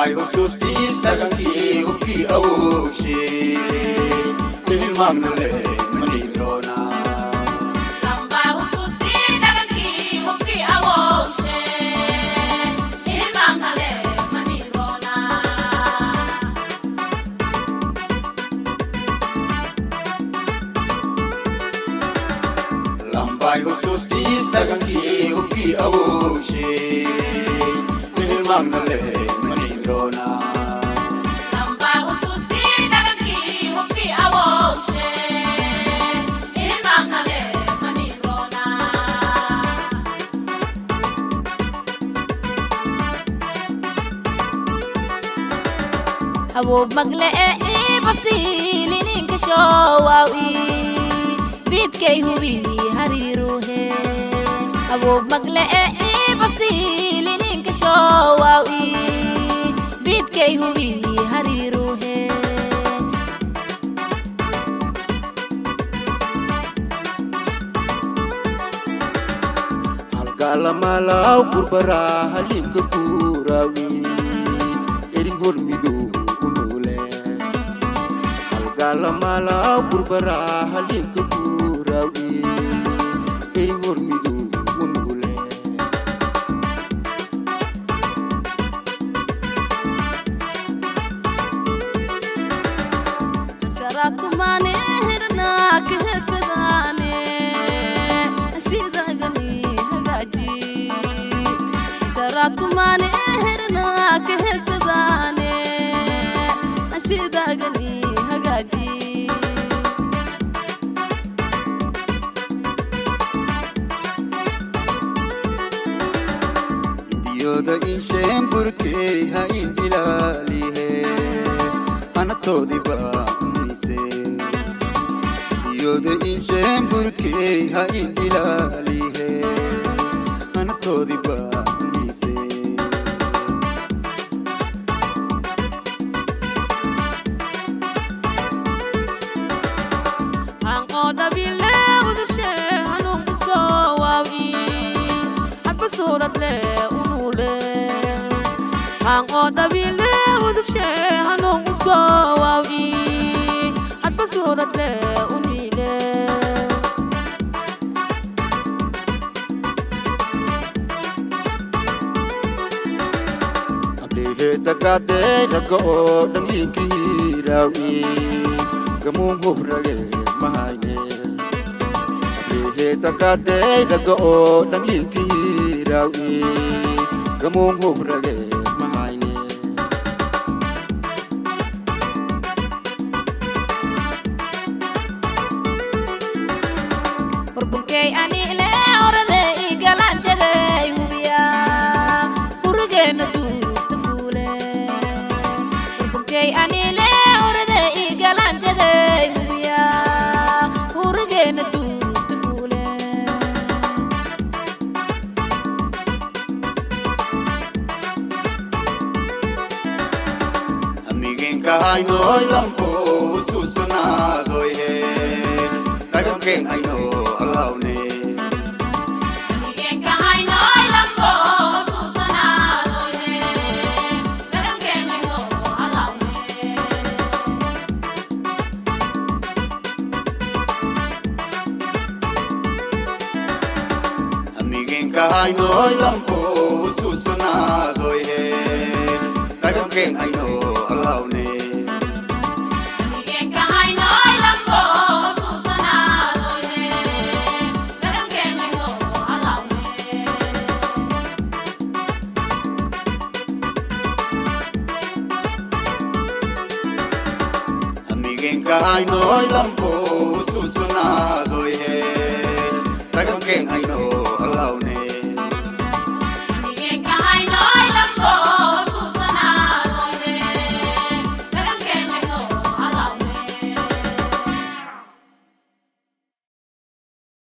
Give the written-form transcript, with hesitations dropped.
Lambai husustis tagangi uki awushi Hilmang nale manilona Lambai husustis tagangi uki awushi Hilmang nale manilona Lambai husustis tagangi uki awushi Hilmang nale manilona Lambai husustis tagangi uki awushi Hilmang nale manilona Hawog magle'e baftilinin ka showawi Bitkay huwi hariruhe Hawog magle'e baftilinin ka showawi Bitkay huwi hariruhe Algalamalaw kurbara halin kapurawi Ering hormido unule Algalamalaw kurbara halin kapurawi Ering hormido unule Sharatu mane hirna kihsadane Shizagani hagaji Sharatu mane hirna kihsadane Shizagani hagaji Yoda inshem burke ha indilali hai Anatodi ba nise Yoda inshem burke ha indilali hai Anatodi ba nise Ang oda bile udupshe hanong gusto wawi At pasurat le unule Ang oda bile udupshe hanong gusto wawi At pasurat le unile Abdehe takade dago dang linkirawi Gamung hubrage mahayne Abdehe takade dago dang linkirawi Gamung hubrage mahayne Urbungkay anile orade igalan jade hubiya Urugena dufta fule Urbungkay anile orade igalan jade hubiya Urugena dufta fule Amigin kahay noy lampo susunado ye Tagang ken ay no alaw ne Amigin kahay noy lambo susanado ye Dagang kenay no alaw ne Amigin kahay noy lampo susunado ye Tagang ken ay no alaw ne Amigin kahay noy lambo susanado ye Dagang kenay no alaw ne Amigin kahay noy lampo susunado